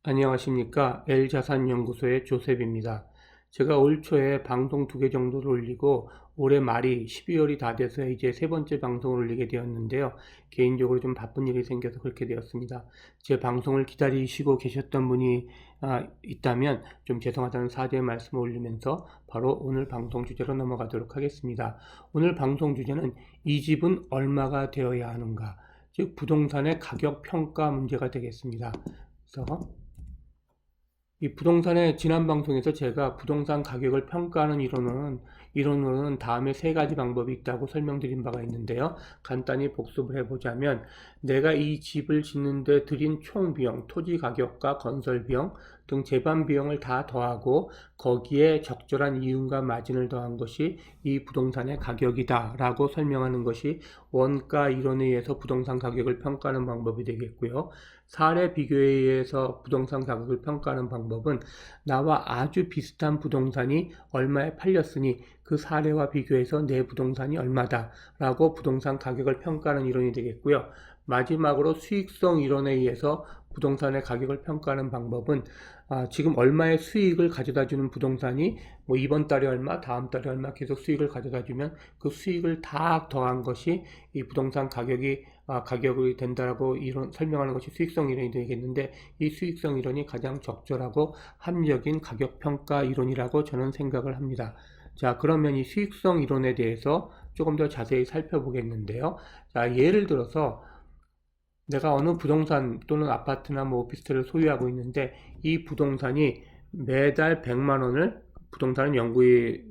안녕하십니까. L자산연구소의 조셉입니다. 제가 올 초에 방송 2개 정도를 올리고 올해 말이 12월이 다 돼서 이제 세 번째 방송을 올리게 되었는데요. 개인적으로 좀 바쁜 일이 생겨서 그렇게 되었습니다. 제 방송을 기다리시고 계셨던 분이 있다면 좀 죄송하다는 사죄의 말씀을 올리면서 바로 오늘 방송 주제로 넘어가도록 하겠습니다. 오늘 방송 주제는 이 집은 얼마가 되어야 하는가, 즉 부동산의 가격 평가 문제가 되겠습니다. 그래서 이 부동산의 지난 방송에서 제가 부동산 가격을 평가하는 이론으로는 다음에 세 가지 방법이 있다고 설명드린 바가 있는데요. 간단히 복습을 해보자면, 내가 이 집을 짓는데 들인 총 비용, 토지 가격과 건설 비용 등 제반 비용을 다 더하고 거기에 적절한 이윤과 마진을 더한 것이 이 부동산의 가격이다 라고 설명하는 것이 원가 이론에 의해서 부동산 가격을 평가하는 방법이 되겠고요. 사례 비교에 의해서 부동산 가격을 평가하는 방법은 나와 아주 비슷한 부동산이 얼마에 팔렸으니 그 사례와 비교해서 내 부동산이 얼마다 라고 부동산 가격을 평가하는 이론이 되겠고요. 마지막으로 수익성 이론에 의해서 부동산의 가격을 평가하는 방법은 지금 얼마의 수익을 가져다 주는 부동산이 뭐 이번 달에 얼마, 다음 달에 얼마 계속 수익을 가져다 주면 그 수익을 다 더한 것이 이 부동산 가격이 된다라고 설명하는 것이 수익성 이론이 되겠는데, 이 수익성 이론이 가장 적절하고 합리적인 가격 평가 이론이라고 저는 생각을 합니다. 자, 그러면 이 수익성 이론에 대해서 조금 더 자세히 살펴보겠는데요. 자, 예를 들어서 내가 어느 부동산 또는 아파트나 뭐 오피스텔을 소유하고 있는데, 이 부동산이 매달 100만 원을, 부동산은 연구에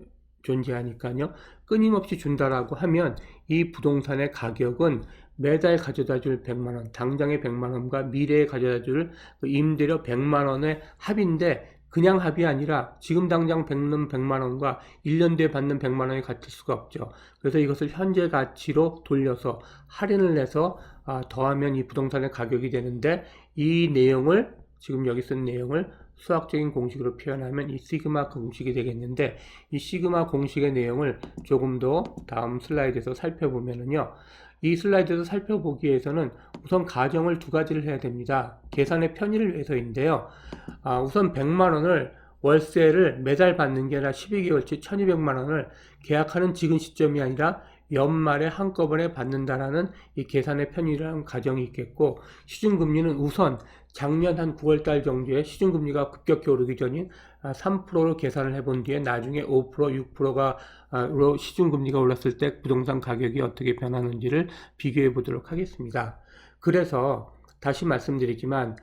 존재하니까요, 끊임없이 준다라고 하면 이 부동산의 가격은 매달 가져다 줄 100만 원, 당장의 100만 원과 미래에 가져다 줄 임대료 100만 원의 합인데, 그냥 합이 아니라 지금 당장 받는 100만 원과 1년 뒤에 받는 100만 원이 같을 수가 없죠. 그래서 이것을 현재 가치로 돌려서 할인을 해서 더하면 이 부동산의 가격이 되는데, 이 내용을, 지금 여기 쓴 내용을 수학적인 공식으로 표현하면 이 시그마 공식이 되겠는데, 이 시그마 공식의 내용을 조금 더 다음 슬라이드에서 살펴보면요, 이 슬라이드에서 살펴보기 위해서는 우선 가정을 두 가지를 해야 됩니다. 계산의 편의를 위해서인데요. 우선 100만 원을 월세를 매달 받는 게 아니라 12개월치 1200만 원을 계약하는 지금 시점이 아니라 연말에 한꺼번에 받는다라는 이 계산의 편의라는 가정이 있겠고, 시중금리는 우선 작년 한 9월달 정도에 시중금리가 급격히 오르기 전인 3%로 계산을 해본 뒤에 나중에 5%, 6%가 로 시중금리가 올랐을 때 부동산 가격이 어떻게 변하는지를 비교해 보도록 하겠습니다. 그래서 다시 말씀드리지만,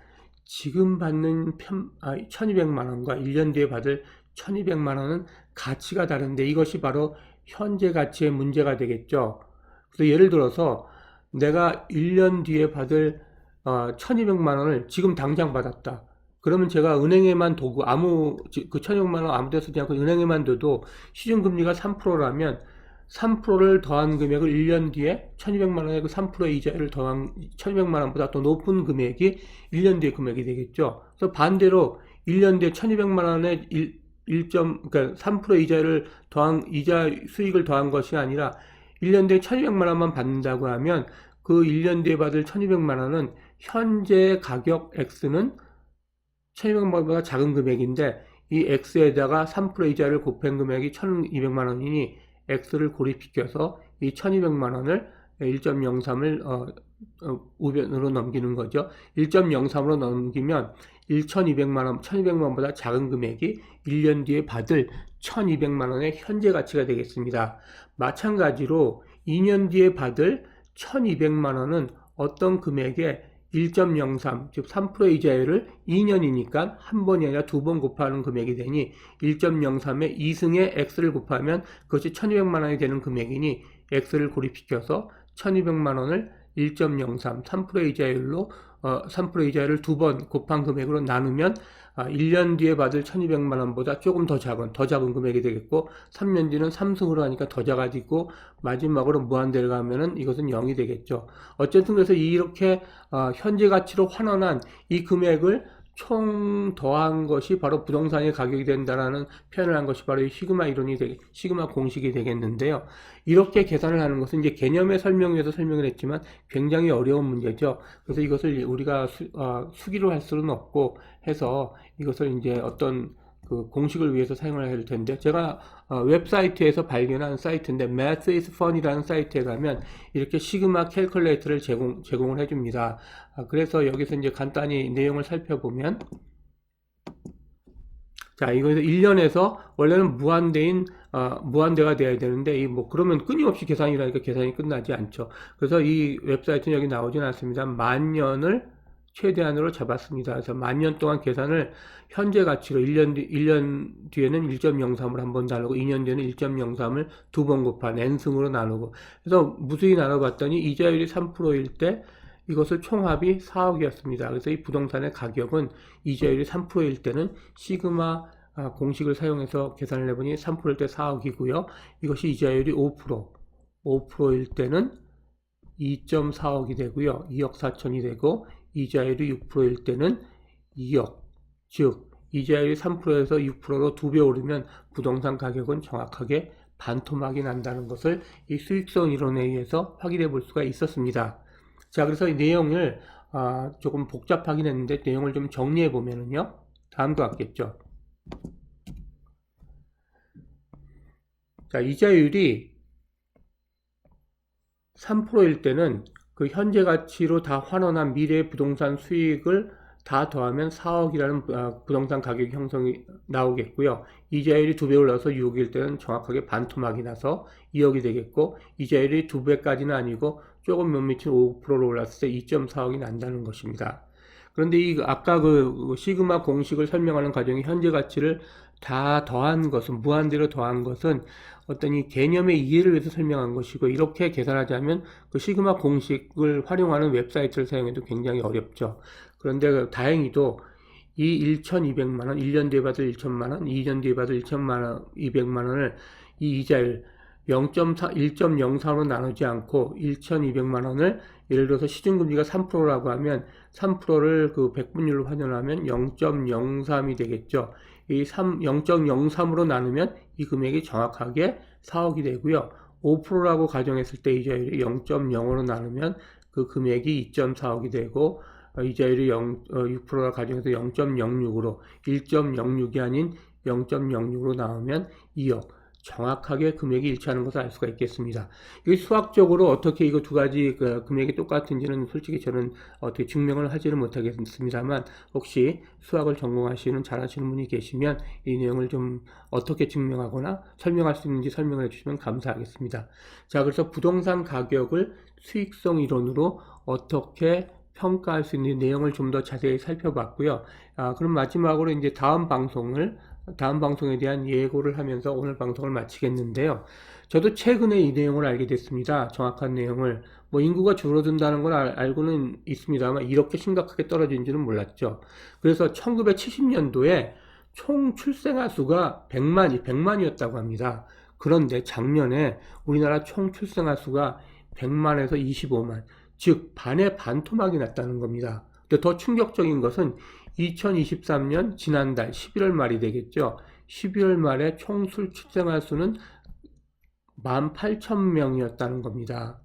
지금 받는 1200만 원과 1년 뒤에 받을 1200만 원은 가치가 다른데, 이것이 바로 현재 가치의 문제가 되겠죠. 그래서 예를 들어서 내가 1년 뒤에 받을 1200만 원을 지금 당장 받았다. 그러면 제가 은행에만 두고 그 1200만 원 아무 데 쓰지 않고 은행에만 둬도 시중금리가 3%라면 3%를 더한 금액을 1년 뒤에 1200만 원의 그 3%의 이자를 더한 1200만 원보다 더 높은 금액이 1년 뒤의 금액이 되겠죠. 그래서 반대로 1년 뒤에 1200만 원의 3% 이자를 더한 이자 수익을 더한 것이 아니라 1년 뒤에 1200만 원만 받는다고 하면 그 1년 뒤에 받을 1200만 원은 현재 가격 X는 1200만 원보다 작은 금액인데, 이 X에다가 3% 이자를 곱한 금액이 1200만 원이니 X를 고립시켜서 이 1200만 원을 1.03을 우변으로 넘기는 거죠. 1.03으로 넘기면 1200만 원, 1200만 원보다 작은 금액이 1년 뒤에 받을 1200만 원의 현재 가치가 되겠습니다. 마찬가지로 2년 뒤에 받을 1200만 원은 어떤 금액에 1.03, 즉 3% 이자율을 2년이니까 한 번이 아니라 두 번 곱하는 금액이 되니 1.03에 2승에 X를 곱하면 그것이 1200만 원이 되는 금액이니 X를 고립시켜서 1200만 원을 1.03, 3% 이자율로 3% 이자율을 두 번 곱한 금액으로 나누면 1년 뒤에 받을 1200만 원보다 조금 더 작은 금액이 되겠고, 3년 뒤는 3승으로 하니까 더 작아지고, 마지막으로 무한대로 가면은 이것은 0이 되겠죠. 어쨌든 그래서 이렇게 현재 가치로 환원한 이 금액을 총 더한 것이 바로 부동산의 가격이 된다라는 표현을 한 것이 바로 이 시그마 공식이 되겠는데요. 이렇게 계산을 하는 것은 이제 개념의 설명 위해서 설명을 했지만 굉장히 어려운 문제죠. 그래서 이것을 우리가 수기로 할 수는 없고 해서 이것을 이제 어떤 그 공식을 위해서 사용을 할 텐데, 제가 웹사이트에서 발견한 사이트인데 Math is Fun이라는 사이트에 가면 이렇게 시그마 캘큘레이터를 제공을 해줍니다. 그래서 여기서 이제 간단히 내용을 살펴보면, 자, 이거에서 1년에서 원래는 무한대가 돼야 되는데, 그러면 끊임없이 계산이라니까 계산이 끝나지 않죠. 그래서 이 웹사이트는 여기 나오진 않습니다. 10,000년을 최대한으로 잡았습니다. 그래서 10,000년 동안 계산을 현재 가치로 1년 뒤에는 1.03을 한 번 나누고 2년 뒤에는 1.03을 두 번 곱한 n승으로 나누고, 그래서 무수히 나눠봤더니 이자율이 3%일 때 이것을 총합이 4억이었습니다. 그래서 이 부동산의 가격은 이자율이 3%일 때는 시그마 공식을 사용해서 계산을 해보니 3%일 때 4억이고요. 이것이 이자율이 5%일 때는 2.4억이 되고요. 2억 4천이 되고, 이자율이 6%일 때는 2억. 즉, 이자율이 3%에서 6%로 2배 오르면 부동산 가격은 정확하게 반토막이 난다는 것을 이 수익성 이론에 의해서 확인해 볼 수가 있었습니다. 자, 그래서 이 내용을 조금 복잡하긴 했는데 내용을 좀 정리해 보면은요, 다음과 같겠죠. 자, 이자율이 3%일 때는 그 현재 가치로 다 환원한 미래 부동산 수익을 다 더하면 4억이라는 부동산 가격 형성이 나오겠고요. 이자율이 2배 올라서 6억일 때는 정확하게 반토막이 나서 2억이 되겠고, 이자율이 2배까지는 아니고 조금 못 미친 5%로 올랐을 때 2.4억이 난다는 것입니다. 그런데 아까 그 시그마 공식을 설명하는 과정이 현재 가치를 다 더한 것은, 무한대로 더한 것은 어떤 이 개념의 이해를 위해서 설명한 것이고, 이렇게 계산하자면 그 시그마 공식을 활용하는 웹사이트를 사용해도 굉장히 어렵죠. 그런데 다행히도 이 1,200만원, 1년 뒤에 받을 1,000만원, 2년 뒤에 받을 200만원을 이 이자율 1.03으로 나누지 않고 1,200만원을 예를 들어서 시중금리가 3%라고 하면 3%를 그 백분율로 환원하면 0.03이 되겠죠. 이 0.03으로 나누면 이 금액이 정확하게 4억이 되고요. 5%라고 가정했을 때 이자율이 0.05로 나누면 그 금액이 2.4억이 되고, 이자율이 6%라 가정해서 0.06으로 1.06이 아닌 0.06으로 나오면 2억. 정확하게 금액이 일치하는 것을 알 수가 있겠습니다. 이 수학적으로 어떻게 이거 두 가지 금액이 똑같은지는 솔직히 저는 어떻게 증명을 하지는 못하겠습니다만, 혹시 수학을 전공하시는 잘하시는 분이 계시면 이 내용을 좀 어떻게 증명하거나 설명할 수 있는지 설명을 해주시면 감사하겠습니다. 자, 그래서 부동산 가격을 수익성 이론으로 어떻게 평가할 수 있는 내용을 좀 더 자세히 살펴봤고요. 그럼 마지막으로 이제 다음 방송에 대한 예고를 하면서 오늘 방송을 마치겠는데요. 저도 최근에 이 내용을 알게 됐습니다. 정확한 내용을. 인구가 줄어든다는 걸 알고는 있습니다만 이렇게 심각하게 떨어진지는 몰랐죠. 그래서 1970년도에 총 출생아 수가 100만이었다고 합니다. 그런데 작년에 우리나라 총 출생아 수가 100만에서 25만, 즉 반의 반토막이 났다는 겁니다. 근데 더 충격적인 것은 2023년 지난달 11월 말이 되겠죠. 12월 말에 총 출생아 수는 18,000명이었다는 겁니다.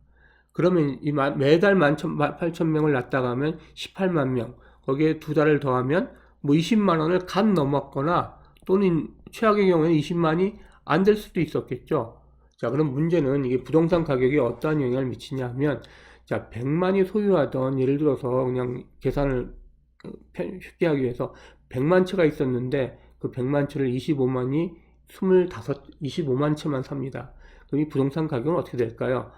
그러면 매달 18,000명을 낳다가 하면 18만 명, 거기에 두 달을 더하면 20만 원을 간 넘었거나, 또는 최악의 경우에는 20만이 안 될 수도 있었겠죠. 자, 그럼 문제는 이게 부동산 가격에 어떠한 영향을 미치냐 하면, 자, 100만이 소유하던, 예를 들어서 그냥 계산을 쉽게 하기 위해서 100만 채가 있었는데 그 100만 채를 25만 채만 삽니다. 그럼 이 부동산 가격은 어떻게 될까요?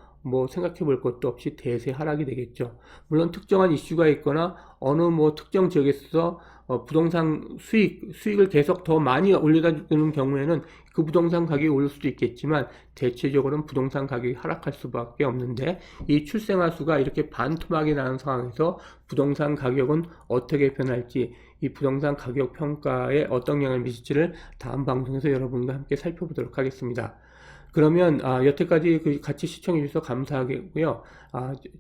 생각해 볼 것도 없이 대세 하락이 되겠죠. 물론 특정한 이슈가 있거나 어느 특정 지역에서 부동산 수익을 계속 더 많이 올려다 주는 경우에는 그 부동산 가격이 오를 수도 있겠지만, 대체적으로는 부동산 가격이 하락할 수밖에 없는데, 이 출생아 수가 이렇게 반토막이 나는 상황에서 부동산 가격은 어떻게 변할지, 이 부동산 가격 평가에 어떤 영향을 미칠지를 다음 방송에서 여러분과 함께 살펴보도록 하겠습니다. 그러면 여태까지 같이 시청해 주셔서 감사하고요.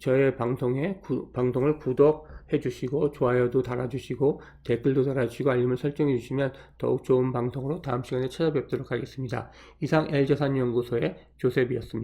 저의 방송을 구독해 주시고 좋아요도 달아주시고 댓글도 달아주시고 알림을 설정해 주시면 더욱 좋은 방송으로 다음 시간에 찾아뵙도록 하겠습니다. 이상 L자산연구소의 조셉이었습니다.